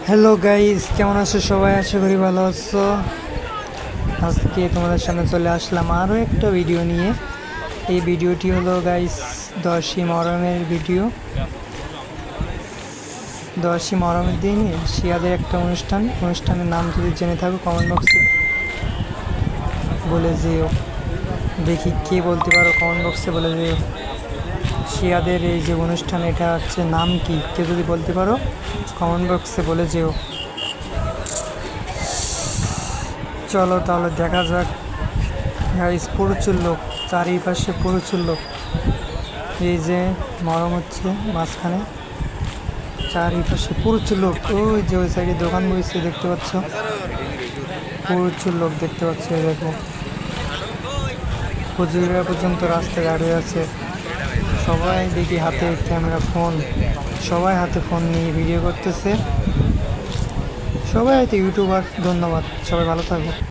Hello guys, কেমন আছো সবাই? আশা করি ভালো আছো। আজকে তোমাদের সামনে চলে আসলাম আরও একটা ভিডিও নিয়ে। এই ভিডিওটি হলো গাইস 10ই মহরমের ভিডিও। 10ই মহরমের দিনে শিয়াদের একটা অনুষ্ঠানের নাম যদি জেনে থাকো কমেন্ট বক্সে বলে যেও। দেখি কে বলতে পারো, কমেন্ট বক্সে বলে যেও শিয়াদের এই যে অনুষ্ঠান, এটা হচ্ছে নাম কি? কেউ যদি বলতে পারো কমেন্ট বক্সে বলে যেও। চলো তাহলে দেখা যাক গাইস। প্রচুর লোক, চারিপাশে প্রচুর লোক। এই যে মরম হচ্ছে মাঝখানে, চারিপাশে প্রচুর লোক। ওই যে ওই সাইডে দোকান বসেছে দেখতে পাচ্ছ, প্রচুর লোক দেখতে পাচ্ছ। দেখো হুজুরা পর্যন্ত রাস্তায় দাঁড়িয়ে আছে। সবাই দেখি হাতে ক্যামেরা, ফোন, সবাই হাতে ফোন নিয়ে ভিডিও করতেছে। সবাই হয়তো ইউটিউবার। ধন্যবাদ, সবাই ভালো থাকো।